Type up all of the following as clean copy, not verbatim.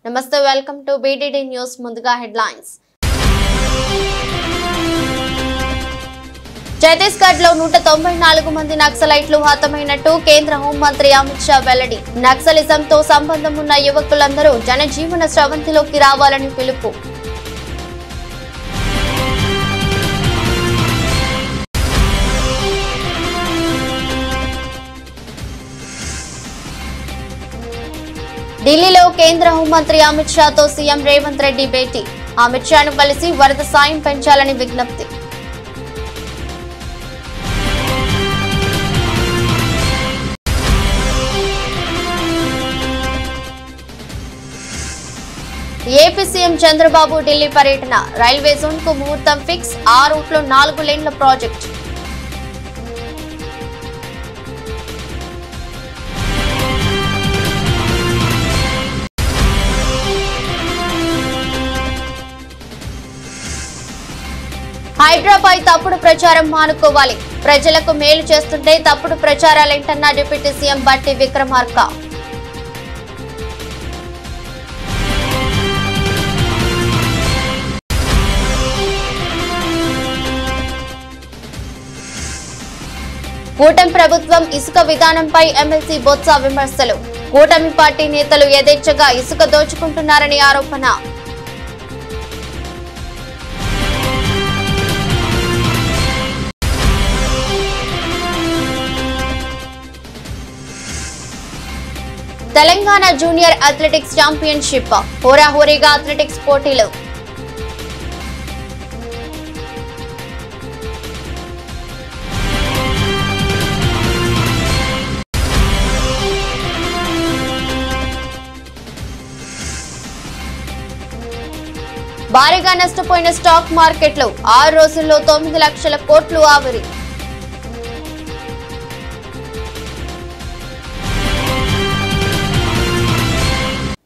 నమస్తే, welcome to BTD news. ముందుగా headlines. Chhattisgarh లో 194 మంది నక్సలైట్లు హతమైనట్టు కేంద్ర హోంమంత్రి అమిత్ షా వెల్లడి. నక్సలిజంతో సంబంధం ఉన్న యువకులందరూ జనజీవన స్రవంతిలోకి రావాలని పిలుపు. ఢిల్లీలో కేంద్ర హోంమంత్రి అమిత్ షాతో సీఎం రేవంత్ రెడ్డి భేటీ. అమిత్ షాను కలిసి వరద సాయం పెంచాలని విజ్ఞప్తి. ఏపీ సీఎం చంద్రబాబు ఢిల్లీ పర్యటన. రైల్వే జోన్ కు ముహూర్తం ఫిక్స్. ఆ రూట్లో 4 లేన్ల ప్రాజెక్టు. హైడ్రాపై తప్పుడు ప్రచారం మానుకోవాలి. ప్రజలకు మేలు చేస్తుంటే తప్పుడు ప్రచారాలేంటన్న డిప్యూటీ సీఎం బట్టి విక్రమార్క. కూటమి ప్రభుత్వం ఇసుక విధానంపై ఎమ్మెల్సీ బొత్స విమర్శలు. కూటమి పార్టీ నేతలు యథేచ్ఛగా ఇసుక దోచుకుంటున్నారని ఆరోపణ. Telangana junior athletics championship. హోరాహోరీగా అథ్లెటిక్స్ పోటీలు. భారీగా నష్టపోయిన స్టాక్ మార్కెట్లు. 6 రోజుల్లో 9 లక్షల కోట్లు ఆవిరి.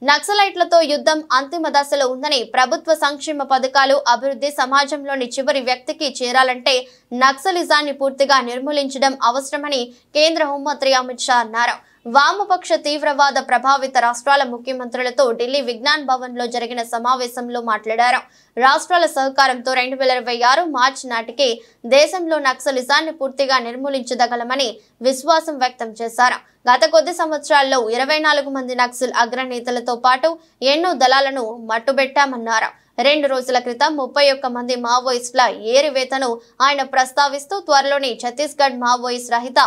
నక్సలైట్లతో యుద్ధం అంతిమ దశలో ఉందని, ప్రభుత్వ సంక్షేమ పథకాలు, అభివృద్ధి సమాజంలోని చివరి వ్యక్తికి చేరాలంటే నక్సలిజాన్ని పూర్తిగా నిర్మూలించడం అవసరమని కేంద్ర హోంమంత్రి అమిత్ షా అన్నారు. వామపక్ష తీవ్రవాద ప్రభావిత రాష్ట్రాల ముఖ్యమంత్రులతో ఢిల్లీ విజ్ఞాన్ భవన్ లో జరిగిన సమావేశంలో మాట్లాడారు. రాష్ట్రాల సహకారంతో 2026 మార్చి నాటికి దేశంలో నక్సలిజాన్ని పూర్తిగా నిర్మూలించదగలమని విశ్వాసం వ్యక్తం చేశారు. గత కొద్ది సంవత్సరాల్లో 24 మంది నక్సల్ అగ్రనేతలతో పాటు ఎన్నో దళాలను మట్టుబెట్టామన్నారు. 2 రోజుల క్రితం 31 మంది మావోయిస్టుల ఏరివేతను ఆయన ప్రస్తావిస్తూ త్వరలోనే ఛత్తీస్గఢ్ మావోయిస్ట్ రహిత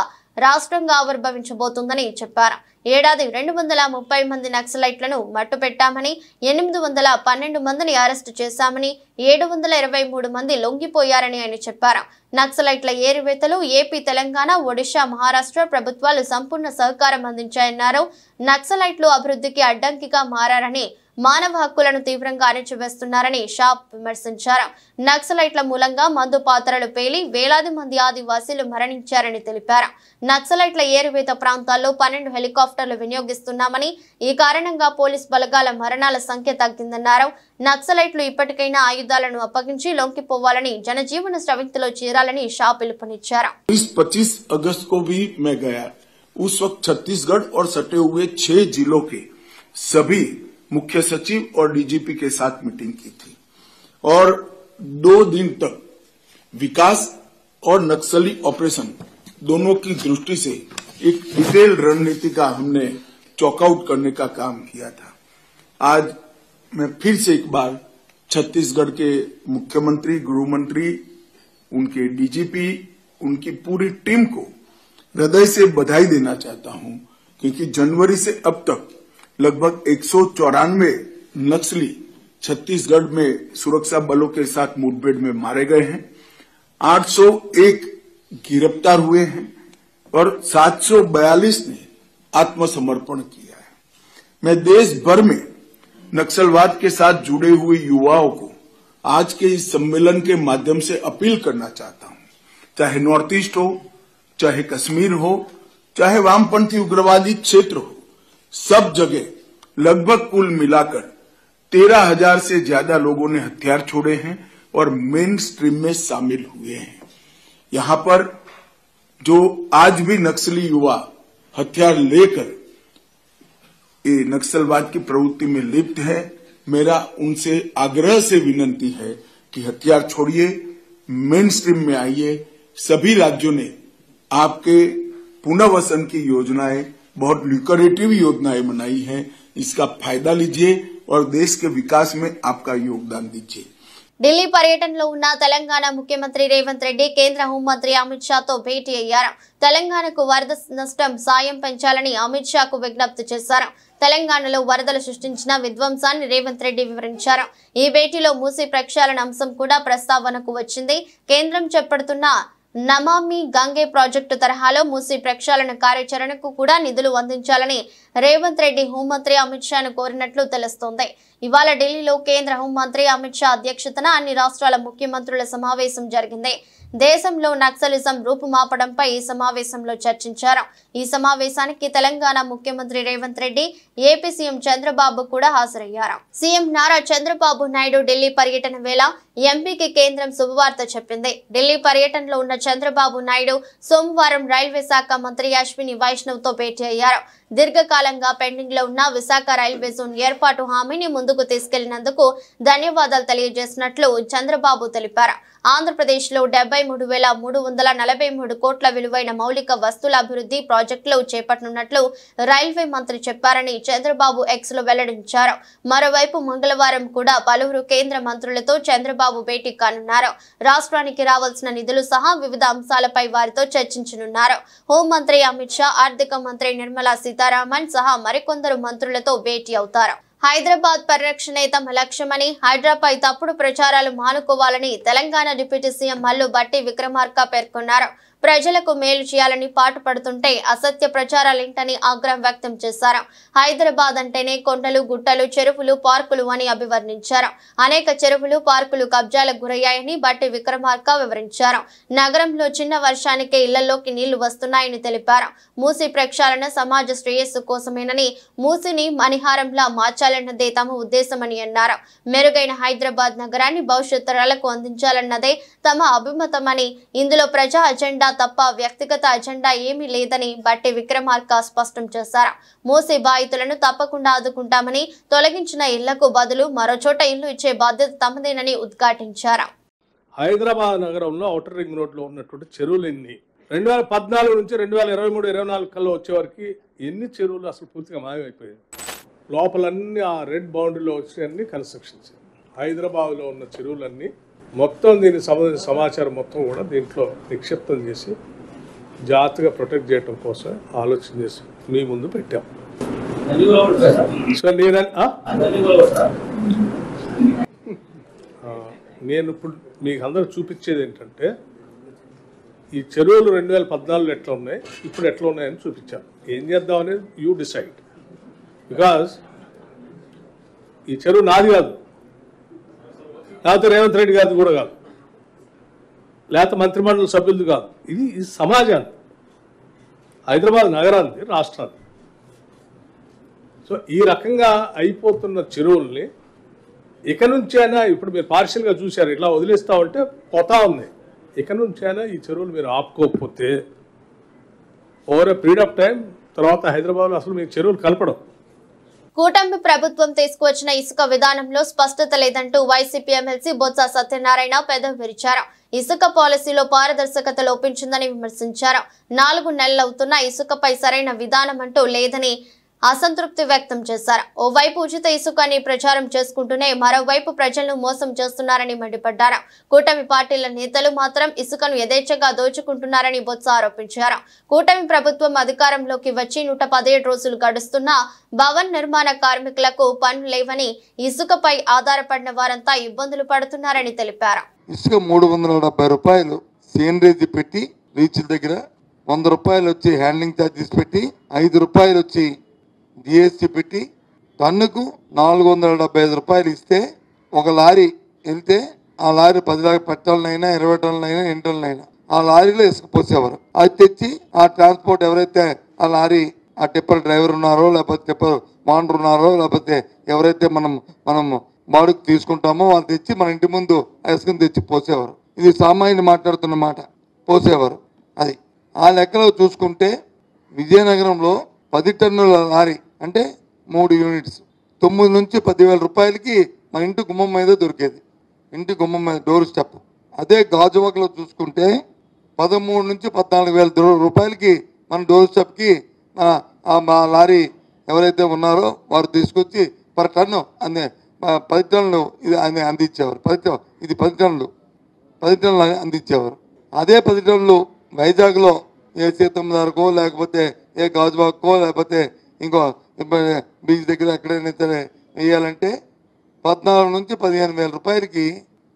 రాష్ట్రంగా ఆవిర్భవించబోతుందని చెప్పారు. ఏడాది 230 మంది నక్సలైట్లను మట్టుపెట్టామని, 812 మందిని అరెస్టు చేశామని, 723 మంది లొంగిపోయారని ఆయన చెప్పారు. నక్సలైట్ల ఏరివేతలు ఏపీ, తెలంగాణ, ఒడిశా, మహారాష్ట్ర ప్రభుత్వాలు సంపూర్ణ సహకారం అందించాయన్నారు. నక్సలైట్లు అభివృద్ధికి అడ్డంకిగా మారారని, మానవ హక్కులను తీవ్రంగా అణచివేస్తున్నారని షా విమర్శించారు. నక్సలైట్ల మూలంగా మందు పాత్రలు పేలి వేలాది మంది ఆదివాసీలు మరణించారని తెలిపారు. నక్సలైట్ల ఏరువేత ప్రాంతాల్లో 12 హెలికాప్టర్లు వినియోగిస్తున్నామని, ఈ కారణంగా పోలీస్ బలగాల మరణాల సంఖ్య తగ్గిందన్నారు. నక్సలైట్లు ఇప్పటికైనా ఆయుధాలను అప్పగించి లొంగిపోవాలని, జనజీవన స్రవంతిలో చేరాలని షా పిలుపునిచ్చారు. 25 अगस्त को भी मैं गया। उस वक्त छत्तीसगढ़ और सटे हुए 6 जिलों के सभी मुख्य सचिव और डीजीपी के साथ मीटिंग की थी और 2 दिन तक विकास और नक्सली ऑपरेशन दोनों की दृष्टि से एक डिटेल रणनीति का हमने चॉकआउट करने का काम किया था। आज मैं फिर से एक बार छत्तीसगढ़ के मुख्यमंत्री, गृहमंत्री, उनके डीजीपी, उनकी पूरी टीम को हृदय से बधाई देना चाहता हूं, क्योंकि जनवरी से अब तक लगभग 194 नक्सली छत्तीसगढ़ में सुरक्षा बलों के साथ मुठभेड़ में मारे गए हैं, 801 गिरफ्तार हुए हैं और 742 ने आत्मसमर्पण किया है। मैं देश भर में नक्सलवाद के साथ जुड़े हुए युवाओं को आज के इस सम्मेलन के माध्यम से अपील करना चाहता हूं, चाहे नॉर्थ ईस्ट हो, चाहे कश्मीर हो, चाहे वामपंथी उग्रवादी क्षेत्र हो, सब जगह लगभग कुल मिलाकर 13,000 से ज्यादा लोगों ने हथियार छोड़े हैं और मेन स्ट्रीम में शामिल हुए हैं। यहां पर जो आज भी नक्सली युवा हथियार लेकर ये नक्सलवाद की प्रवृत्ति में लिप्त है। मेरा उनसे आग्रह से विनती है कि हथियार छोड़िए, मेन स्ट्रीम में आइए। सभी राज्यों ने आपके पुनर्वसन की योजनाएं, बहुत ल्यूक्रेटिव योजनाएं बनाई हैं, इसका फायदा लीजिए और देश के विकास में आपका योगदान दीजिए। ఢిల్లీ పర్యటనలో ఉన్న తెలంగాణ ముఖ్యమంత్రి రేవంత్ రెడ్డి కేంద్ర హోంమంత్రి అమిత్ షాతో భేటీ అయ్యారు. తెలంగాణకు వరద నష్టం సాయం పెంచాలని అమిత్ షాకు విజ్ఞప్తి చేశారు. తెలంగాణలో వరదలు సృష్టించిన విధ్వంసాన్ని రేవంత్ రెడ్డి వివరించారు. ఈ భేటీలో మూసీ ప్రక్షాళన అంశం కూడా ప్రస్తావనకు వచ్చింది. కేంద్రం చేపడుతున్న నమామి గంగే ప్రాజెక్టు తరహాలో మూసీ ప్రక్షాళన కార్యాచరణకు కూడా నిధులు అందించాలని రేవంత్ రెడ్డి హోంమంత్రి అమిత్ షాను కోరినట్లు తెలుస్తోంది. ఇవాళ ఢిల్లీలో కేంద్ర హోంమంత్రి అమిత్ షా అధ్యక్షతన అన్ని రాష్ట్రాల ముఖ్యమంత్రుల సమావేశం జరిగింది. దేశంలో నక్సలిజం రూపుమాపడంపై ఈ సమావేశంలో చర్చించారు. ఈ సమావేశానికి తెలంగాణ ముఖ్యమంత్రి రేవంత్ రెడ్డి, ఏపీ సీఎం చంద్రబాబు కూడా హాజరయ్యారు. సీఎం నారా చంద్రబాబు నాయుడు ఢిల్లీ పర్యటన వేళ ఎంపీకి కేంద్రం శుభవార్త చెప్పింది. ఢిల్లీ పర్యటనలో ఉన్న చంద్రబాబు నాయుడు సోమవారం రైల్వే శాఖ మంత్రి అశ్విని వైష్ణవ్ తో భేటీ అయ్యారు. దీర్ఘకాలంగా పెండింగ్ లో ఉన్న విశాఖ రైల్వే జోన్ ఏర్పాటు హామీని ముందుకు తీసుకెళ్లినందుకు ధన్యవాదాలు తెలియజేసినట్లు చంద్రబాబు తెలిపారు. ఆంధ్రప్రదేశ్ లో 73,343 కోట్ల విలువైన మౌలిక వస్తువుల అభివృద్ధి ప్రాజెక్టులు చేపట్టనున్నట్లు రైల్వే మంత్రి చెప్పారని చంద్రబాబు ఎక్స్ లో వెల్లడించారు. మరోవైపు మంగళవారం కూడా పలువురు కేంద్ర మంత్రులతో చంద్రబాబు భేటీ కానున్నారు. రాష్ట్రానికి రావాల్సిన నిధులు సహా వివిధ అంశాలపై వారితో చర్చించనున్నారు. హోంమంత్రి అమిత్ షా, ఆర్థిక మంత్రి నిర్మలా సీతారామన్ సహా మరికొందరు మంత్రులతో భేటీ అవుతారు. హైదరాబాద్ పరిరక్షణే తమ లక్ష్యమని, హైడ్రాపై తప్పుడు ప్రచారాలు మానుకోవాలని తెలంగాణ డిప్యూటీ సీఎం మల్లు భట్టి విక్రమార్క పేర్కొన్నారు. ప్రజలకు మేలు చేయాలని పాటుపడుతుంటే అసత్య ప్రచారాలేంటని ఆగ్రహం వ్యక్తం చేశారు. హైదరాబాద్ అంటేనే కొండలు, గుట్టలు, చెరువులు, పార్కులు అని అభివర్ణించారు. అనేక చెరువులు, పార్కులు కబ్జాలకు గురయ్యాయని భట్టి విక్రమార్క వివరించారు. నగరంలో చిన్న వర్షానికే ఇళ్లలోకి నీళ్లు వస్తున్నాయని తెలిపారు. మూసీ ప్రక్షాళన సమాజ శ్రేయస్సు కోసమేనని, మూసీని మణిహారంలా మార్చాలన్నదే తమ ఉద్దేశమని అన్నారు. మెరుగైన హైదరాబాద్ నగరాన్ని భవిష్యత్ తరాలకు అందించాలన్నదే తమ అభిమతమని, ఇందులో ప్రజా అజెండా తప్ప వ్యక్తిగత అజెండా ఏమీ లేదని భట్టి విక్రమార్క స్పష్టం చేశారు. మూసీ బాధితులను తప్పకుండా ఆదుకుంటామని, తొలగించిన ఇళ్లకు బదులు మరో చోట ఇల్లు ఇచ్చే బాధ్యత తమదేనని ఉద్ఘాటించారు. హైదరాబాద్ నగరంలో ఔటర్ రింగ్ రోడ్ లో ఉన్నటువంటి చెరువులు ఎన్ని 2014 నుంచి 2023-24 కల్లా వచ్చేవారికి ఎన్ని చెరువులు అసలు పూర్తిగా మాయమైపోయాయి. లోపలన్నీ ఆ రెడ్ బౌండరీలో వచ్చి కన్స్ట్రక్షన్స్. హైదరాబాద్లో ఉన్న చెరువులన్నీ మొత్తం దీనికి సంబంధించిన సమాచారం మొత్తం కూడా దీంట్లో నిక్షిప్తం చేసి జాగ్రత్తగా ప్రొటెక్ట్ చేయడం కోసం ఆలోచన చేసి మీ ముందు పెట్టాం. సో నేను ఇప్పుడు మీకు అందరూ చూపించేది ఏంటంటే, ఈ చెరువులు 2014 ఎట్లా ఉన్నాయి, ఇప్పుడు ఎట్లా ఉన్నాయని చూపించాను. ఏం చేద్దాం అనేది యూ డిసైడ్. బికాజ్ ఈ చెరువు నాది కాదు, లేకపోతే రేవంత్ రెడ్డి గారిది కూడా కాదు, లేకపోతే మంత్రిమండలి సభ్యులది కాదు. ఇది సమాజాన్ని, హైదరాబాద్ నగరాన్ని, రాష్ట్రాన్ని. సో ఈ రకంగా అయిపోతున్న చెరువుల్ని ఇక నుంచైనా, ఇప్పుడు మీరు పార్షియల్గా చూశారు, ఇట్లా వదిలేస్తా ఉంటే పోతా ఉంది. ఇక నుంచైనా ఈ చెరువులు మీరు ఆపుకోకపోతే over a period of time తర్వాత హైదరాబాద్లో అసలు మీకు చెరువులు కలపడం. కూటమి ప్రభుత్వం తీసుకువచ్చిన ఇసుక విధానంలో స్పష్టత లేదంటూ వైసీపీ ఎమ్మెల్సీ బొత్స సత్యనారాయణ పెదవి విరిచారు. ఇసుక పాలసీలో పారదర్శకత లోపించిందని విమర్శించారు. 4 నెలలవుతున్న ఇసుకపై సరైన విధానం అంటూ లేదని అసంతృప్తి వ్యక్తం చేశారు. ఓవైపు ఉచిత ఇసుకని ప్రచారం చేసుకుంటూనే మరోవైపు ప్రజలను మోసం చేస్తున్నారని మండిపడ్డారు. కూటమి పార్టీల నేతలు మాత్రం ఇసుకను యథేచ్ఛగా దోచుకుంటున్నారని బొత్స ఆరోపించారు. కూటమి ప్రభుత్వం అధికారంలోకి వచ్చి 117 రోజులు గడుస్తున్నా భవన్ నిర్మాణ కార్మికులకు పనులు లేవని, ఇసుకపై ఆధారపడిన వారంతా ఇబ్బందులు పడుతున్నారని తెలిపారు. ఇసుక 370 రూపాయలు సీనరేజ్ పెట్టి రీచ్ల దగ్గర, 100 రూపాయలు వచ్చి హ్యాండ్లింగ్ ఛార్జెస్ పెట్టి, 5 రూపాయలు వచ్చి జిఎస్టీ పెట్టి, టన్నుకు 475 రూపాయలు ఇస్తే ఒక లారీ వెళ్తే ఆ లారీ 10 టన్నులైనా 20 టన్నులైనా 8 టన్నులైనా ఆ లారీలో ఇసుక పోసేవారు. అది తెచ్చి ఆ ట్రాన్స్పోర్ట్ ఎవరైతే ఆ లారీ ఆ టిప్పర్ డ్రైవర్ ఉన్నారో, లేకపోతే టిప్పర్ మాండర్ ఉన్నారో, లేకపోతే ఎవరైతే మనం బాడుకు తీసుకుంటామో వాళ్ళు తెచ్చి మన ఇంటి ముందు ఆ ఇసుకను తెచ్చి పోసేవారు. ఇది సామాన్యులు మాట్లాడుతున్న మాట, పోసేవారు. అది ఆ లెక్కలో చూసుకుంటే విజయనగరంలో 10 టన్నుల లారీ అంటే 3 యూనిట్స్ 9 నుంచి 10,000 రూపాయలకి మన ఇంటి గుమ్మం మీద దొరికేది. ఇంటి గుమ్మం మీద డోర్ స్టెప్. అదే గాజువాకలో చూసుకుంటే 13 నుంచి 14,000 రూపాయలకి మన డోర్ స్టెప్కి మా లారీ ఎవరైతే ఉన్నారో వారు తీసుకొచ్చి పర్ టన్ను 10 టన్నులు ఇది అందించేవారు. 10 టన్నులు అందించేవారు. అదే 10 టన్నులు వైజాగ్లో ఏ సీతమ్మదారుకో లేకపోతే ఏ గాజువాకో లేకపోతే ఇంకో బీచ్ దగ్గర ఎక్కడైనా సరే వేయాలంటే 14 నుంచి 15,000 రూపాయలకి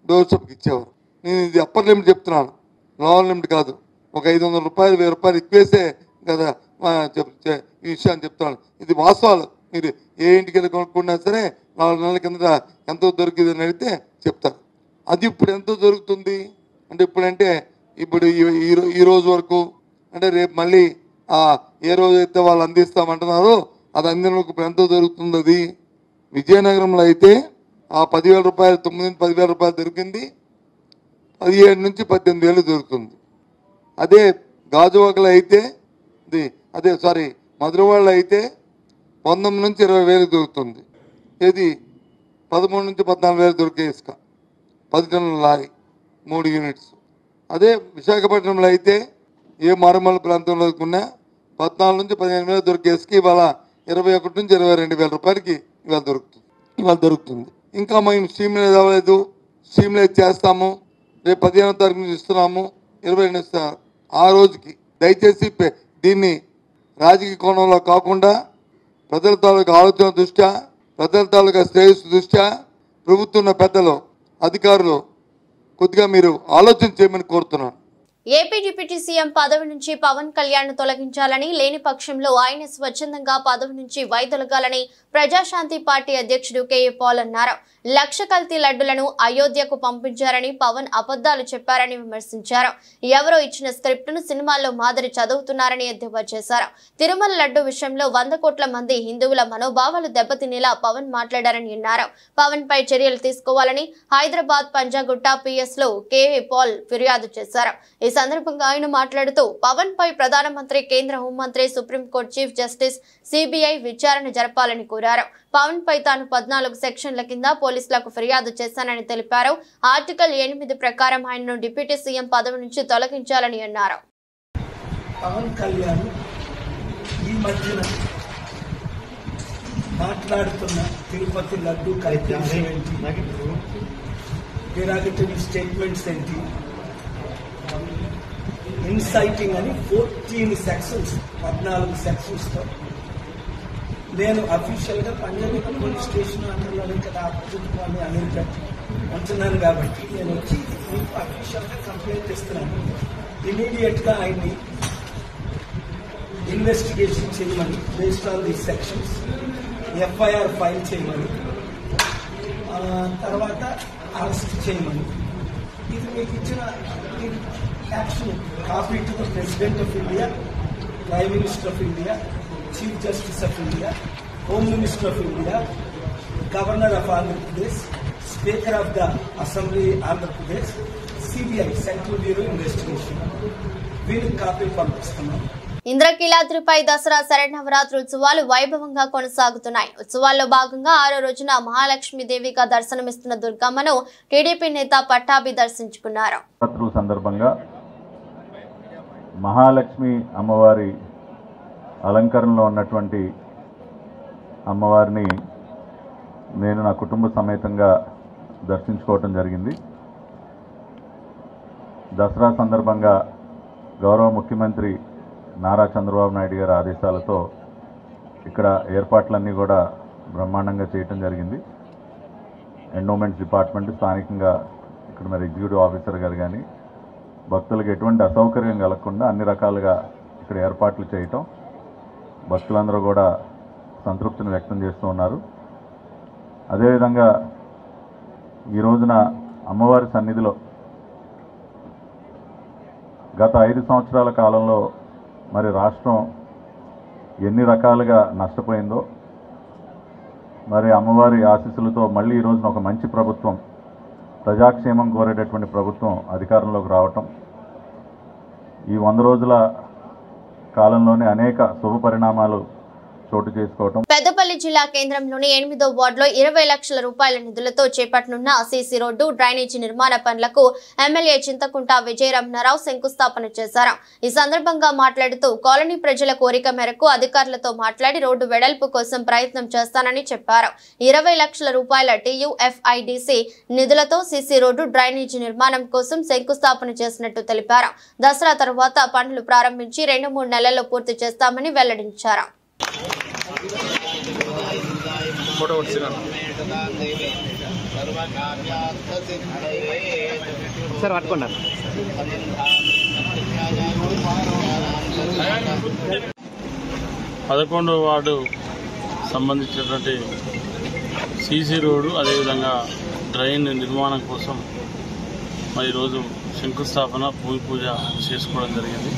డోర్ స్టెప్కి ఇచ్చేవారు. నేను ఇది అప్పర్ లిమిట్ చెప్తున్నాను, లోవర్ లిమిట్ కాదు. ఒక 500 రూపాయలు 1000 రూపాయలు ఎక్కువేసే కదా ఈ విషయాన్ని చెప్తున్నాను. ఇది వాస్తవాలు. మీరు ఏ ఇంటికి వెళ్ళి కొనుక్కున్నా సరే 4 నెలల కింద ఎంతో దొరికిందని అడిగితే చెప్తారు. అది ఇప్పుడు ఎంతో దొరుకుతుంది అంటే ఇప్పుడు ఈ రోజు వరకు అంటే రేపు మళ్ళీ ఏ రోజైతే వాళ్ళు అందిస్తామంటున్నారో అది అందినందుకు ఇప్పుడు ఎంతో దొరుకుతుంది. అది విజయనగరంలో అయితే ఆ 10,000 రూపాయలు 9 నుంచి 10,000 రూపాయలు దొరికింది 17 నుంచి 18,000 దొరుకుతుంది. అదే గాజువాకలో అయితే మధురవాడలో అయితే 19 నుంచి 20,000 దొరుకుతుంది. ఏది 13 నుంచి 14,000 దొరికే ఇసుక 10 టన్నుల లారీ 3 యూనిట్స్. అదే విశాఖపట్నంలో అయితే ఏ మారుమూల ప్రాంతంలో కొన్నా 14 నుంచి 15,000 దొరికే ఇసుక ఇవాళ 21 నుంచి 22,000 రూపాయలకి ఇవాళ దొరుకుతుంది. ఇంకా మేము స్ట్రీమ్లైజ్ అవ్వలేదు, స్ట్రీమ్లైజ్ చేస్తాము, రేపు 15వ తారీఖు నుంచి ఇస్తున్నాము, 22 ఇస్తాము. ఆ రోజుకి దయచేసి దీన్ని రాజకీయ కోణంలో కాకుండా ప్రజల తాలూకా ఆలోచన దృష్ట్యా, ప్రజల తాలూకా శ్రేయస్సు దృష్ట్యా ప్రభుత్వం పెద్దలు అధికారులు కొద్దిగా మీరు ఆలోచన చేయమని కోరుతున్నాను. ఏపీ డిప్యూటీ సీఎం పదవి నుంచి పవన్ కళ్యాణ్ తొలగించాలని, లేని పక్షంలో ఆయన స్వచ్ఛందంగా పదవి నుంచి వైదొలగాలని ప్రజాశాంతి పార్టీ అధ్యక్షుడు కేఏ పాల్ అన్నారు. 1,00,000 కల్తీ లడ్డులను అయోధ్యకు పంపించారని పవన్ అబద్ధాలు చెప్పారని విమర్శించారు. ఎవరో ఇచ్చిన స్క్రిప్ట్ ను సినిమాల్లో మాదిరి చదువుతున్నారని ఎద్దేవా చేశారు. తిరుమల లడ్డు విషయంలో 100 కోట్ల మంది హిందువుల మనోభావాలు దెబ్బతినేలా పవన్ మాట్లాడారని అన్నారు. పవన్ పై చర్యలు తీసుకోవాలని హైదరాబాద్ పంజాగుట్ట పిఎస్ లో కేఏ పాల్ ఫిర్యాదు చేశారు. ఈ సందర్భంగా ఆయన మాట్లాడుతూ పవన్ పై ప్రధానమంత్రి, కేంద్ర హోంమంత్రి, సుప్రీంకోర్టు చీఫ్ జస్టిస్, సిబిఐ విచారణ జరపాలని కోరారు. పవన్ పై తాను 14 సెక్షన్ల కింద పోలీసులకు ఫిర్యాదు చేశానని తెలిపారు. ఆర్టికల్ 8 ప్రకారం ఆయనను డిప్యూటీ సీఎం పదవి నుంచి తొలగించాలని అన్నారు. పవన్ కళ్యాణ్ ఈ మధ్యన మాట్లాడుతున్న తిరుపతి లడ్డు డిరాగటరీ స్టేట్మెంట్స్ ఏంటి, ఇన్సైటింగ్ అని 14 సెక్షన్స్ 14 సెక్షన్స్తో నేను అఫీషియల్గా పంజాగుట్ట పోలీస్ స్టేషన్ అంటున్నాను కదా అని అమెరికా అంటున్నాను కాబట్టి నేను వచ్చి మీకు అఫీషియల్గా కంప్లైంట్ ఇస్తున్నాను. ఇమీడియట్గా ఆయన్ని ఇన్వెస్టిగేషన్ చేయమని, based on the sections FIR file చేయమని, తర్వాత అరెస్ట్ చేయమని. ఇది మీకు ఇచ్చిన action copy to the president of India, prime minister of India, chief justice of India, home minister of India, governor of Andhra Pradesh, speaker of the assembly Andhra Pradesh, CBI central bureau investigation వీళ్ళకి copy పంపిస్తున్నాం. ఇంద్రకీలాద్రిపై దసరా శరన్నవరాత్రి ఉత్సవాలు వైభవంగా కొనసాగుతున్నాయి. ఉత్సవాల్లో భాగంగా 6వ రోజున మహాలక్ష్మీదేవిగా దర్శనమిస్తున్న దుర్గమ్మను టీడీపీ నేత పట్టాభి దర్శించుకున్నారు. సందర్భంగా మహాలక్ష్మి అమ్మవారి అలంకరణలో ఉన్నటువంటి అమ్మవారిని నేను నా కుటుంబ సమేతంగా దర్శించుకోవటం జరిగింది. దసరా సందర్భంగా గౌరవ ముఖ్యమంత్రి నారా చంద్రబాబు నాయుడు గారి ఆదేశాలతో ఇక్కడ ఏర్పాట్లన్నీ కూడా బ్రహ్మాండంగా చేయటం జరిగింది. ఎండోమెంట్స్ డిపార్ట్మెంట్ స్థానికంగా ఇక్కడ మరి ఎగ్జిక్యూటివ్ ఆఫీసర్ గారు కానీ భక్తులకు ఎటువంటి అసౌకర్యం కలగకుండా అన్ని రకాలుగా ఇక్కడ ఏర్పాట్లు చేయటం, భక్తులందరూ కూడా సంతృప్తిని వ్యక్తం చేస్తూ ఉన్నారు. అదేవిధంగా ఈ రోజున అమ్మవారి సన్నిధిలో గత 5 సంవత్సరాల కాలంలో మరి రాష్ట్రం ఎన్ని రకాలుగా నష్టపోయిందో, మరి అమ్మవారి ఆశీస్సులతో మళ్ళీ ఈ రోజున ఒక మంచి ప్రభుత్వం, ప్రజాక్షేమం కోరేటటువంటి ప్రభుత్వం అధికారంలోకి రావటం, ఈ 100 రోజుల కాలంలోనే అనేక శుభ పరిణామాలు చోటు చేసుకోవటం. పెద్దపల్లి అనకాపల్లి జిల్లా కేంద్రంలోని 8వ వార్డులో 20 లక్షల రూపాయల నిధులతో చేపట్టనున్న సీసీ రోడ్డు డ్రైనేజీ నిర్మాణ పనులకు ఎమ్మెల్యే చింతకుంట విజయరమణారావు శంకుస్థాపన చేశారు. ఈ సందర్భంగా మాట్లాడుతూ కాలనీ ప్రజల కోరిక మేరకు అధికారులతో మాట్లాడి రోడ్డు వెడల్పు కోసం ప్రయత్నం చేస్తానని చెప్పారు. 20 లక్షల రూపాయల TUFIDC నిధులతో సీసీ రోడ్డు డ్రైనేజీ నిర్మాణం కోసం శంకుస్థాపన చేసినట్టు తెలిపారు. దసరా తర్వాత పనులు ప్రారంభించి 2-3 నెలల్లో పూర్తి చేస్తామని వెల్లడించారు. సార్ పట్టుకున్నారు. 11వ వార్డు సంబంధించినటువంటి సీసీ రోడ్డు అదేవిధంగా డ్రైన్ నిర్మాణం కోసం మరి ఈరోజు శంకుస్థాపన భూమి పూజ చేసుకోవడం జరిగింది.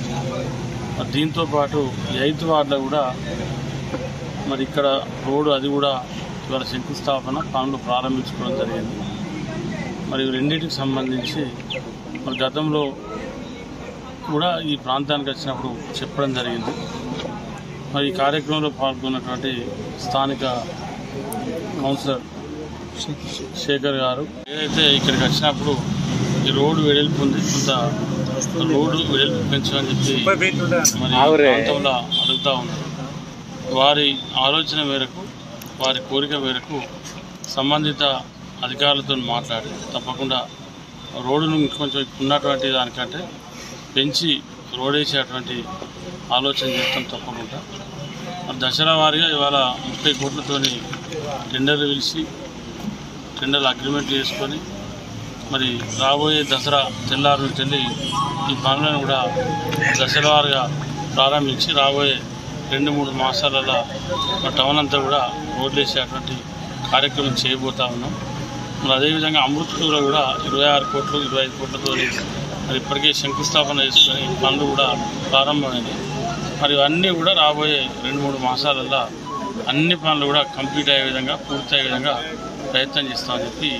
దీంతో పాటు 8వ వార్డులో కూడా మరి ఇక్కడ రోడ్డు అది కూడా ఇవాళ శంకుస్థాపన పనులు ప్రారంభించుకోవడం జరిగింది. మరి రెండింటికి సంబంధించి మరి గతంలో కూడా ఈ ప్రాంతానికి వచ్చినప్పుడు చెప్పడం జరిగింది. మరి ఈ కార్యక్రమంలో పాల్గొన్నటువంటి స్థానిక కౌన్సిలర్ శేఖర్ గారు ఏదైతే ఇక్కడికి వచ్చినప్పుడు ఈ రోడ్డు వెడల్పు ఉంది, కొంత రోడ్డు వెడల్పు పెంచమని చెప్పి మరి ప్రాంతంలో అడుగుతూ ఉన్నారు. వారి ఆలోచన మేరకు వారి కోరిక మేరకు సంబంధిత అధికారులతో మాట్లాడి తప్పకుండా రోడ్డును కొంచెం ఉన్నటువంటి దానికంటే పెంచి రోడ్ వేసేటువంటి ఆలోచన చేస్తాం తప్పకుండా. దసరా వారీగా ఇవాళ 30 కోట్లతోని టెండర్లు పిలిచి టెండర్లు అగ్రిమెంట్ చేసుకొని మరి రాబోయే దసరా తెల్లారు నుంచి ఈ పనులను కూడా దసరా వారీగా ప్రారంభించి రాబోయే 2-3 మాసాలలో టౌన్ అంతా కూడా రోడ్లు వేసేటువంటి కార్యక్రమం చేయబోతా ఉన్నాం. మరి అదేవిధంగా అమృత్లో కూడా 26 కోట్లు 25 కోట్లతో మరి ఇప్పటికే శంకుస్థాపన చేసుకొని పనులు కూడా ప్రారంభమైంది. మరి ఇవన్నీ కూడా రాబోయే 2-3 మాసాలలో అన్ని పనులు కూడా కంప్లీట్ అయ్యే విధంగా పూర్తి అయ్యే విధంగా ప్రయత్నం చేస్తామని చెప్పి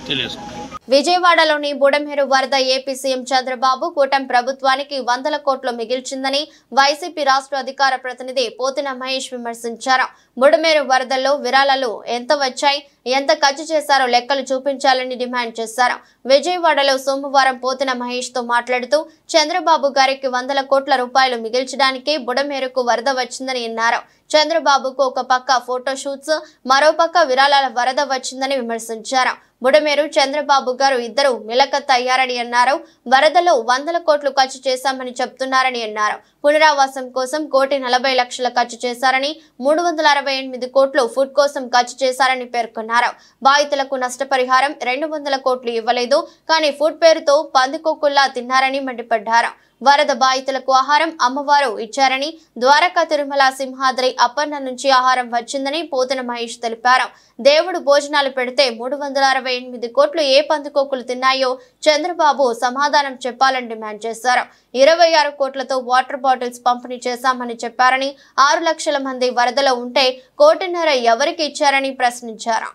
తెలియజేసుకుంటాం. విజయవాడలోని బుడమేరు వరద ఏపీ సీఎం చంద్రబాబు కూటమి ప్రభుత్వానికి 100 కోట్లు మిగిల్చిందని వైసీపీ రాష్ట్ర అధికార ప్రతినిధి పోతిన మహేష్ విమర్శించారు. బుడమేరు వరదల్లో విరాళాలు ఎంత వచ్చాయి, ఎంత ఖర్చు చేశారో లెక్కలు చూపించాలని డిమాండ్ చేశారు. విజయవాడలో సోమవారం పోతిన మహేష్ తో మాట్లాడుతూ చంద్రబాబు గారికి 100 కోట్ల రూపాయలు మిగిల్చడానికే బుడమేరుకు వరద వచ్చిందని అన్నారు. చంద్రబాబుకు ఒక పక్క ఫోటోషూట్స్, మరోపక్క విరాళాల వరద వచ్చిందని విమర్శించారు. బుడమేరు చంద్రబాబు గారు ఇద్దరు మిలకత్ అయ్యారని అన్నారు. వరదలో 100 కోట్లు ఖర్చు చేశామని చెప్తున్నారని అన్నారు. పునరావాసం కోసం 1,40,00,000 ఖర్చు చేశారని, 368 కోట్లు ఫుడ్ కోసం ఖర్చు చేశారని పేర్కొన్నారు. బాధితులకు నష్టపరిహారం 200 కోట్లు ఇవ్వలేదు, కానీ ఫుడ్ పేరుతో పందికొక్కుల్లా తిన్నారని మండిపడ్డారు. వరద బాధితులకు ఆహారం అమ్మవారు ఇచ్చారని, ద్వారకా తిరుమల సింహాద్రి అప్పన్న నుంచి ఆహారం వచ్చిందని పోతిన మహేష్ తెలిపారు. దేవుడు భోజనాలు పెడితే 368 కోట్లు ఏ పందికొక్కులు తిన్నాయో చంద్రబాబు సమాధానం చెప్పాలని డిమాండ్ చేశారు. 26 కోట్లతో వాటర్ బాటిల్స్ పంపిణీ చేశామని చెప్పారని, 6 లక్షల మంది వరదలో ఉంటే 1.5 కోటి ఎవరికి ఇచ్చారని ప్రశ్నించారు.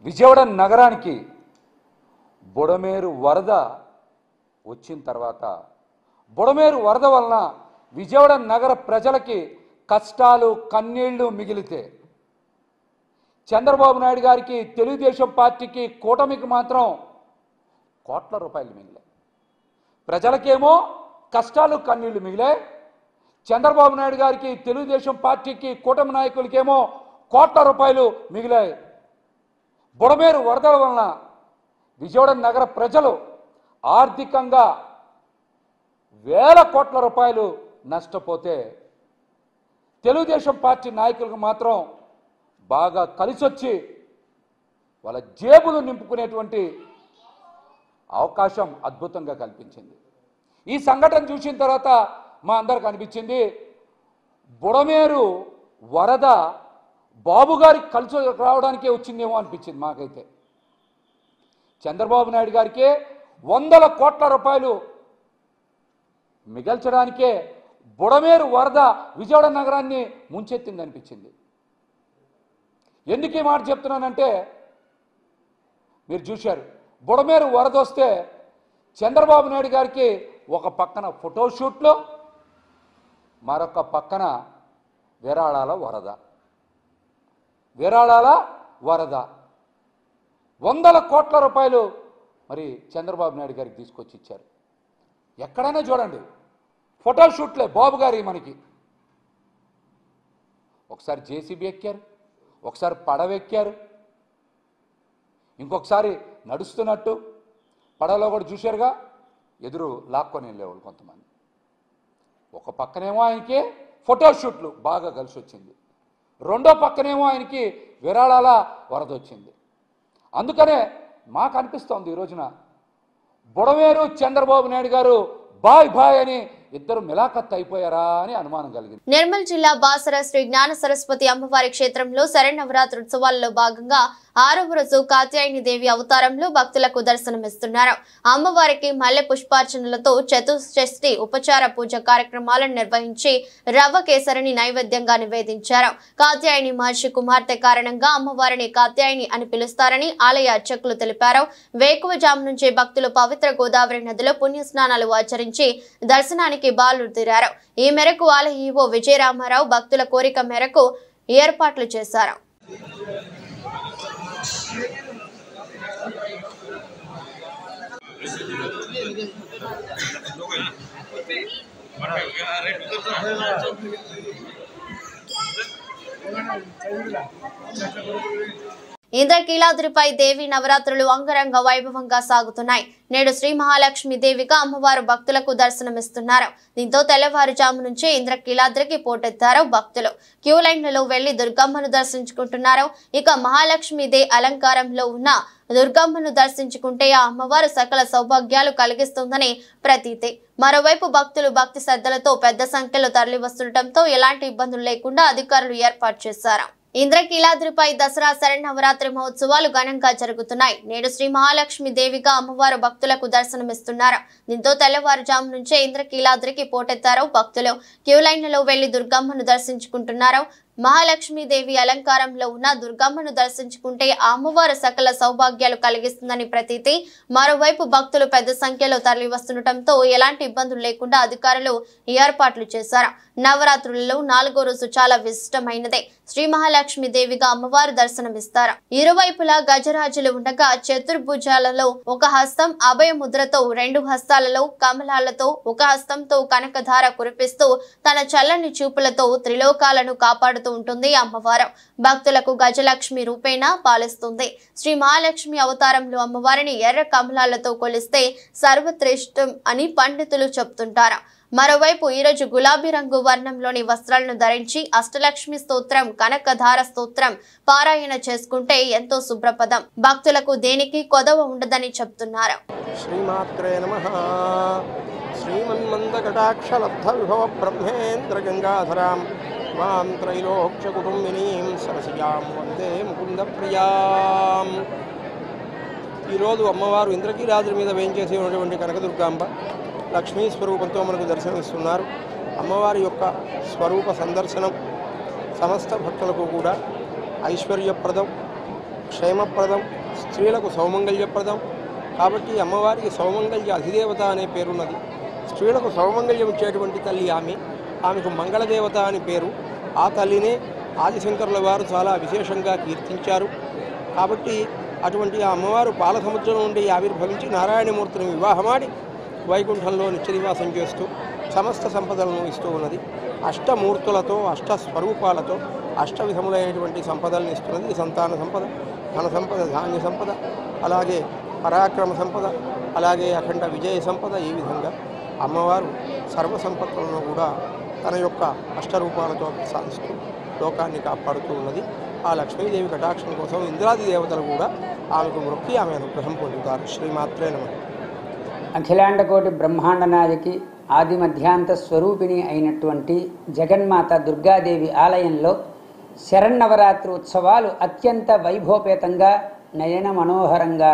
విజయవాడ నగరానికి బుడమేరు వరద వచ్చిన తర్వాత బుడమేరు వరద వలన విజయవాడ నగర ప్రజలకి కష్టాలు కన్నీళ్లు మిగిలితే చంద్రబాబు నాయుడు గారికి, తెలుగుదేశం పార్టీకి, కూటమికి మాత్రం కోట్ల రూపాయలు మిగిలాయి. ప్రజలకేమో కష్టాలు కన్నీళ్లు మిగిలాయి. చంద్రబాబు నాయుడు గారికి, తెలుగుదేశం పార్టీకి, కూటమి నాయకులకేమో కోట్ల రూపాయలు మిగిలాయి. బుడమేరు వరదల వలన విజయవాడ నగర ప్రజలు ఆర్థికంగా వేల కోట్ల రూపాయలు నష్టపోతే తెలుగుదేశం పార్టీ నాయకులకు మాత్రం బాగా కలిసొచ్చి వాళ్ళ జేబులు నింపుకునేటువంటి అవకాశం అద్భుతంగా కల్పించింది. ఈ సంఘటన చూసిన తర్వాత మా అందరికి అనిపించింది, బుడమేరు వరద బాబు గారికి కలిసి రావడానికే వచ్చిందేమో అనిపించింది మాకైతే. చంద్రబాబు నాయుడు గారికి 100 కోట్ల రూపాయలు మిగల్చడానికే బుడమేరు వరద విజయవాడ నగరాన్ని ముంచెత్తింది అనిపించింది. ఎందుకు ఈ మాట చెప్తున్నానంటే, మీరు చూశారు, బుడమేరు వరద వస్తే చంద్రబాబు నాయుడు గారికి ఒక పక్కన ఫోటోషూట్లు, మరొక పక్కన విరాళాల వరద. విరాళాల వరద. వందల కోట్ల రూపాయలు మరి చంద్రబాబు నాయుడు గారికి తీసుకొచ్చి ఇచ్చారు. ఎక్కడైనా చూడండి ఫోటోషూట్లే బాబు గారి. మనకి ఒకసారి జేసీబీ ఎక్కారు, ఒకసారి పడవెక్కారు, ఇంకొకసారి నడుస్తున్నట్టు పడవలో కూడా చూశారుగా, ఎదురు లాక్కొని వెళ్ళేవాళ్ళు కొంతమంది. ఒక పక్కనేమో ఆయనకి ఫోటోషూట్లు బాగా కలిసి వచ్చింది, రెండో పక్కనేమో ఆయనకి విరాళాల వరద వచ్చింది. అందుకనే మాకు అనిపిస్తోంది ఈ రోజున బుడమేరు చంద్రబాబు నాయుడు గారు బాయ్ బాయ్ అని ఇద్దరు మిలాఖత్ అయిపోయారా అని అనుమానం కలిగింది. నిర్మల్ జిల్లా బాసర శ్రీ జ్ఞాన సరస్వతి అమ్మవారి క్షేత్రంలో శరన్నవరాత్రి ఉత్సవాల్లో భాగంగా 6వ రోజు కాత్యాయని దేవి అవతారంలో భక్తులకు దర్శనమిస్తున్నారు. అమ్మవారికి మల్లె పుష్పార్చనలతో చతుషష్ఠి ఉపచార పూజ కార్యక్రమాలను నిర్వహించి రవ్వ కేసరిని నైవేద్యంగా నివేదించారు. కాత్యాయని మహర్షి కుమార్తె కారణంగా అమ్మవారిని కాత్యాయని అని పిలుస్తారని ఆలయ అర్చకులు తెలిపారు. వేకువజాము నుంచే భక్తులు పవిత్ర గోదావరి నదిలో పుణ్యస్నానాలు ఆచరించి దర్శనానికి బాలుదిరారు. ఈ మేరకు ఆలయ ఈవో విజయరామారావు భక్తుల కోరిక మేరకు ఏర్పాట్లు చేశారు. ఇంద్రకీలాద్రిపై దేవి నవరాత్రులు అంగరంగ వైభవంగా సాగుతున్నాయి. నేడు శ్రీ మహాలక్ష్మి దేవిగా అమ్మవారు భక్తులకు దర్శనమిస్తున్నారు. దీంతో తెల్లవారుజాము నుంచే ఇంద్రకీలాద్రికి పోటెత్తారు భక్తులు. క్యూ లైన్లలో వెళ్లి దుర్గమ్మను దర్శించుకుంటున్నారు. ఇక మహాలక్ష్మి దే అలంకారంలో ఉన్న దుర్గమ్మను దర్శించుకుంటే ఆ అమ్మవారు సకల సౌభాగ్యాలు కలిగిస్తుందని ప్రతీతి. మరోవైపు భక్తులు భక్తి శ్రద్ధలతో పెద్ద సంఖ్యలో తరలి వస్తుండటంతో ఎలాంటి ఇబ్బందులు లేకుండా అధికారులు ఏర్పాటు చేశారు. ఇంద్రకీలాద్రిపై దసరా శరన్నవరాత్రి మహోత్సవాలు ఘనంగా జరుగుతున్నాయి. నేడు శ్రీ మహాలక్ష్మి దేవిగా అమ్మవారు భక్తులకు దర్శనమిస్తున్నారు. దీంతో తెల్లవారుజాము నుంచే ఇంద్రకీలాద్రికి పోటెత్తారు భక్తులు. క్యూ లైన్లలో వెళ్లి దుర్గమ్మను దర్శించుకుంటున్నారు. మహాలక్ష్మీదేవి అలంకారంలో ఉన్న దుర్గమ్మను దర్శించుకుంటే ఆ అమ్మవారు సకల సౌభాగ్యాలు కలిగిస్తుందని ప్రతీతి. మరోవైపు భక్తులు పెద్ద సంఖ్యలో తరలి వస్తుండటంతో ఎలాంటి ఇబ్బందులు లేకుండా అధికారులు ఏర్పాట్లు చేశారు. నవరాత్రులలో 4వ రోజు చాలా విశిష్టమైనదే. శ్రీ మహాలక్ష్మి దేవిగా అమ్మవారు దర్శనమిస్తారు. ఇరువైపులా గజరాజులు ఉండగా చతుర్భుజాలలో ఒక హస్తం అభయ ముద్రతో, 2 హస్తాలలో కమలాలతో, ఒక హస్తంతో కనకధార కురిపిస్తూ తన చల్లని చూపులతో త్రిలోకాలను కాపాడుతూ ఉంటుంది అమ్మవారు. భక్తులకు గజలక్ష్మి రూపేణ పాలిస్తుంది. శ్రీ మహాలక్ష్మి అవతారంలో అమ్మవారిని ఎర్ర కమలాలతో కొలిస్తే సర్వశ్రేష్టం అని పండితులు చెప్తుంటారు. మరోవైపు ఈరోజు గులాబీ రంగు వర్ణంలోని వస్త్రాలను ధరించి అష్టలక్ష్మి స్తోత్రం, కనకధార స్తోత్రం పారాయణ చేసుకుంటే ఎంతో శుభ్రపదం. భక్తులకు దేనికి కొదవ ఉండదని చెప్తున్నారు. శ్రీమాత్రే నమః. శ్రీమన్మందకటాక్షలబ్ధ విభవ బ్రహ్మేంద్ర గంగాధరాం వాం త్రైలోక్య కుటుంబినీం సరసియాం వందే ముకుంద ప్రియాం. ఈరోజు అమ్మవారు ఇంద్రకీలాద్రి మీద వేయించేసి ఉన్నటువంటి కనకదుర్గాంబ లక్ష్మీ స్వరూపంతో మనకు దర్శనమిస్తున్నారు. అమ్మవారి యొక్క స్వరూప సందర్శనం సమస్త భక్తులకు కూడా ఐశ్వర్యప్రదం, క్షేమప్రదం, స్త్రీలకు సౌమంగళ్యప్రదం. కాబట్టి అమ్మవారికి సౌమంగళ్య అధిదేవత అనే పేరున్నది. స్త్రీలకు సౌమంగళ్యం ఇచ్చేటువంటి తల్లి ఆమెకు మంగళదేవత అని పేరు. ఆ తల్లినే ఆదిశంకరుల వారు చాలా విశేషంగా కీర్తించారు. కాబట్టి అటువంటి ఆ అమ్మవారు పాల సముద్రం నుండి ఆవిర్భవించి నారాయణమూర్తిని వివాహమాడి వైకుంఠంలో నిత్యనివాసం చేస్తూ సమస్త సంపదలను ఇస్తూ ఉన్నది. అష్టమూర్తులతో, అష్టస్వరూపాలతో అష్టవిధములైనటువంటి సంపదలను ఇస్తున్నది. సంతాన సంపద, ధన సంపద, ధాన్య సంపద, అలాగే పరాక్రమ సంపద, అలాగే అఖండ విజయ సంపద. ఈ విధంగా అమ్మవారు సర్వసంపత్తులను కూడా తన యొక్క అష్టరూపాలతో సాధిస్తూ లోకాన్ని కాపాడుతూ ఉన్నది. ఆ లక్ష్మీదేవి కటాక్షం కోసం ఇంద్రాది దేవతలు కూడా ఆమెకు మొక్కి ఆమె అనుగ్రహం పొందుతారు. శ్రీమాత్రే నమః. అఖిలాండకోటి బ్రహ్మాండనాయకి ఆది మధ్యాంత స్వరూపిణి అయినటువంటి జగన్మాత దుర్గాదేవి ఆలయంలో శరన్నవరాత్రి ఉత్సవాలు అత్యంత వైభవపేతంగా, నయన మనోహరంగా,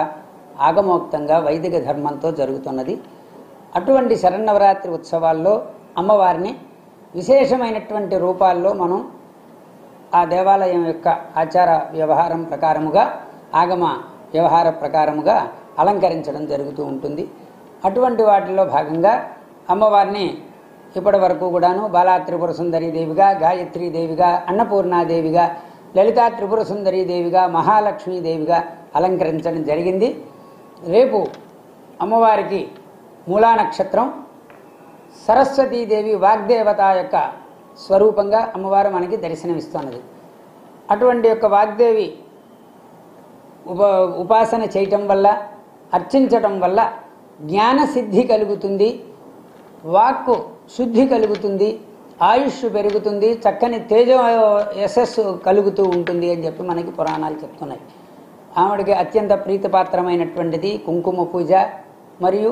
ఆగమోక్తంగా వైదిక ధర్మంతో జరుగుతున్నది. అటువంటి శరన్నవరాత్రి ఉత్సవాల్లో అమ్మవారిని విశేషమైనటువంటి రూపాల్లో మనం ఆ దేవాలయం యొక్క ఆచార వ్యవహారం ప్రకారముగా, ఆగమ వ్యవహార ప్రకారముగా అలంకరించడం జరుగుతూ ఉంటుంది. అటువంటి వాటిల్లో భాగంగా అమ్మవారిని ఇప్పటి వరకు కూడాను బాలా త్రిపుర సుందరి దేవిగా, గాయత్రీ దేవిగా, అన్నపూర్ణాదేవిగా, లలితా త్రిపుర సుందరీ దేవిగా, మహాలక్ష్మీదేవిగా అలంకరించడం జరిగింది. రేపు అమ్మవారికి మూలా నక్షత్రం, సరస్వతీదేవి వాగ్దేవత యొక్క స్వరూపంగా అమ్మవారు మనకి దర్శనమిస్తున్నది. అటువంటి యొక్క వాగ్దేవి ఉపాసన చేయటం వల్ల, అర్చించటం వల్ల జ్ఞానసిద్ధి కలుగుతుంది, వాక్కు శుద్ధి కలుగుతుంది, ఆయుష్ పెరుగుతుంది, చక్కని తేజ యశస్సు కలుగుతూ ఉంటుంది అని చెప్పి మనకి పురాణాలు చెప్తున్నాయి. ఆవిడకి అత్యంత ప్రీతిపాత్రమైనటువంటిది కుంకుమ పూజ మరియు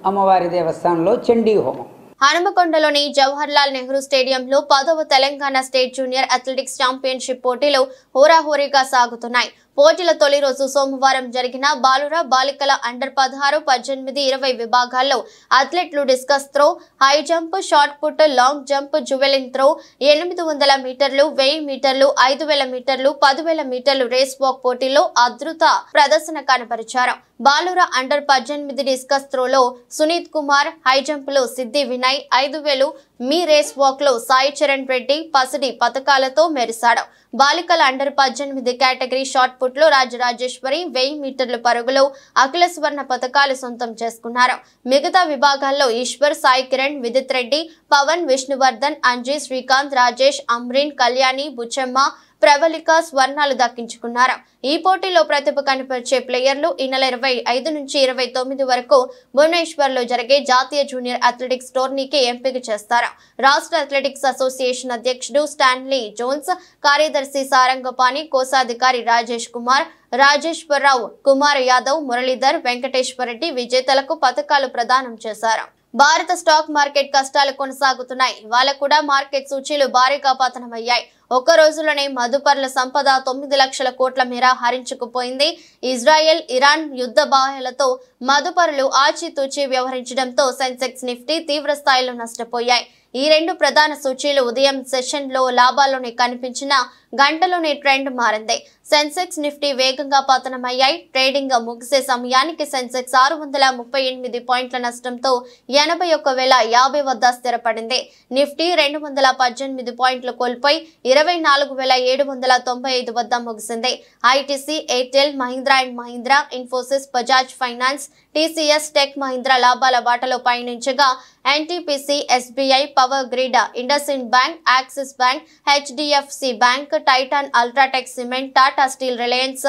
అమ్మవారి దేవస్థానంలో చండీ హోమం. హనుమకొండలోని జవహర్లాల్ నెహ్రూ స్టేడియంలో 10వ Telangana state junior athletics championship పోటీలు హోరాహోరీగా సాగుతున్నాయి. పోటీల తొలి రోజు సోమవారం జరిగిన బాలుర బాలికల అండర్ 16, 18, 20 విభాగాల్లో అథ్లెట్లు discus throw, high jump, shot put, long jump, javelin throw, 800 మీటర్లు, 1000 మీటర్లు, 5000 మీటర్లు, 10000 మీటర్లు రేస్ వాక్ పోటీల్లో అద్భుత ప్రదర్శన కనబరిచారు. బాలుర అండర్ 18 డిస్కస్ త్రోలో సునీత్ కుమార్, హై జంప్ లో సిద్ధి వినయ్, 5000 మీ రేస్ వాక్ లో సాయి చరణ్ రెడ్డి పసిడి పథకాలతో మెరిశాడు. బాలికల అండర్ 18 కేటగిరీ షార్ట్ పుట్ లో రాజరాజేశ్వరి 1000 మీటర్ల పరుగులో అఖిల స్వర్ణ పథకాలు సొంతం చేసుకున్నారు. మిగతా విభాగాల్లో ఈశ్వర్, సాయి కిరణ్, విదిత్ రెడ్డి, పవన్, విష్ణువర్ధన్, అంజీ, శ్రీకాంత్, రాజేష్, అమ్రీన్, కళ్యాణి, బుచ్చమ్మ, ప్రవళిక స్వర్ణాలు దక్కించుకున్నారు. ఈ పోటీలో ప్రతిభ కనపరిచే ప్లేయర్లు ఈ నెల 25 నుంచి 29 వరకు భువనేశ్వర్ లో జరిగే జాతీయ జూనియర్ అథ్లెటిక్స్ టోర్నీకి ఎంపిక చేస్తారు. రాష్ట్ర అథ్లెటిక్స్ అసోసియేషన్ అధ్యక్షుడు స్టాన్లీ జోన్స్, కార్యదర్శి సారంగపాణి, కోశాధికారి రాజేష్ కుమార్, రాజేశ్వరరావు, కుమార్ యాదవ్, మురళీధర్, వెంకటేశ్వరరెడ్డి విజేతలకు పథకాలు ప్రదానం చేశారు. భారత స్టాక్ మార్కెట్ కష్టాలు కొనసాగుతున్నాయి. ఇవాళ కూడా మార్కెట్ సూచీలు భారీగా పతనమయ్యాయి. ఒక్క రోజులోనే మదుపర్ల సంపద 9 లక్షల కోట్ల మేర హరించుకుపోయింది. ఇజ్రాయెల్, ఇరాన్ యుద్ధ బాహ్యాలతో మదుపరులు ఆచితూచి వ్యవహరించడంతో సెన్సెక్స్, నిఫ్టీ తీవ్ర స్థాయిలో నష్టపోయాయి. ఈ రెండు ప్రధాన సూచీలు ఉదయం సెషన్ లో లాభాల్లోనే కనిపించిన గంటలోనే ట్రెండ్ మారింది. సెన్సెక్స్, నిఫ్టీ వేగంగా పతనమయ్యాయి. ట్రేడింగ్ ముగిసే సమయానికి సెన్సెక్స్ 638 పాయింట్ల నష్టంతో 81,050 వద్ద స్థిరపడింది. నిఫ్టీ 218 పాయింట్లు కోల్పోయి 24,795 వద్ద ముగిసింది. ITC, Airtel, Mahindra and Mahindra, Infosys, Bajaj Finance, TCS, Tech Mahindra లాభాల బాటలో పయనించగా NTPC, SBI, Power Grid, IndusInd Bank, Axis Bank, HDFC Bank, Titan, UltraTech Cement, Tata Steel, Reliance,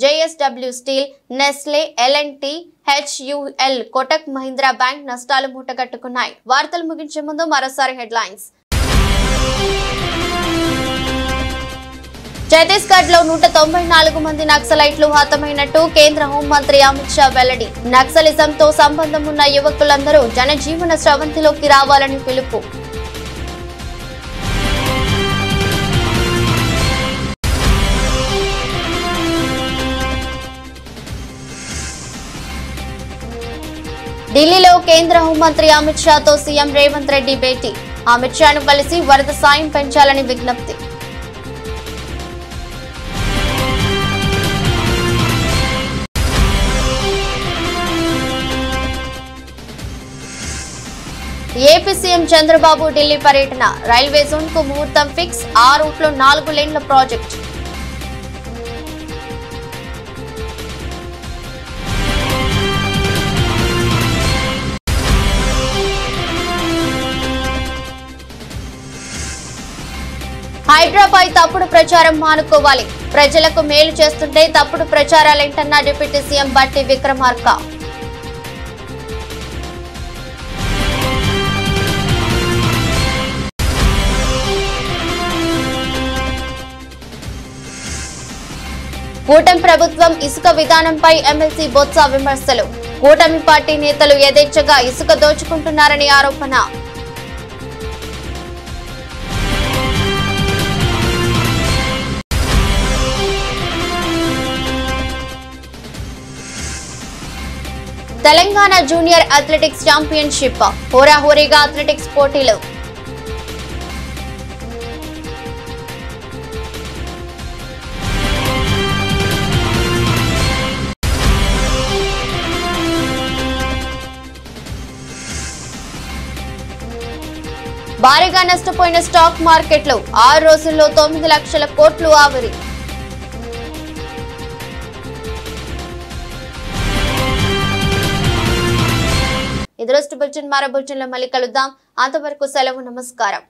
JSW Steel, Nestle, LNT, HUL, Kotak Mahindra Bank నష్టాలు మూటగట్టుకున్నాయి. వార్తలు ముగించే ముందు మరోసారి హెడ్లైన్స్. ఛత్తీస్గఢ్ లో 194 మంది నక్సలైట్లు హతమైనట్టు కేంద్ర హోంమంత్రి అమిత్ షా వెల్లడి. నక్సలిజంతో సంబంధం ఉన్న యువకులందరూ జనజీవన స్రవంతిలోకి రావాలని పిలుపు. ఢిల్లీలో కేంద్ర హోంమంత్రి అమిత్ షాతో సీఎం రేవంత్ రెడ్డి భేటీ. అమిత్ షాను కలిసి వరద సాయం పెంచాలని విజ్ఞప్తి. ఏపీ సీఎం చంద్రబాబు ఢిల్లీ పర్యటన. రైల్వే జోన్ కు ముహూర్తం ఫిక్స్. ఆ రూట్ లో 4 లేన్ల ప్రాజెక్ట్. హైడ్రాపై తప్పుడు ప్రచారం మానుకోవాలి. ప్రజలకు మేలు చేస్తుంటే తప్పుడు ప్రచారాలేంటన్న డిప్యూటీ సీఎం బట్టి విక్రమార్క. కూటమి ప్రభుత్వం ఇసుక విధానంపై ఎమ్మెల్సీ బొత్స విమర్శలు. కూటమి పార్టీ నేతలు యథేచ్ఛగా ఇసుక దోచుకుంటున్నారని ఆరోపణ. Telangana junior athletics championship. హోరాహోరీగా అథ్లెటిక్స్ పోటీలు. భారీగా నష్టపోయిన స్టాక్ మార్కెట్లు 6 రోజుల్లో 9 లక్షల కోట్లు ఆవిరి. ఇది రోజు బులెటిన్. మరో బులెటిన్లో మళ్ళీ కలుద్దాం. అంతవరకు సెలవు. నమస్కారం.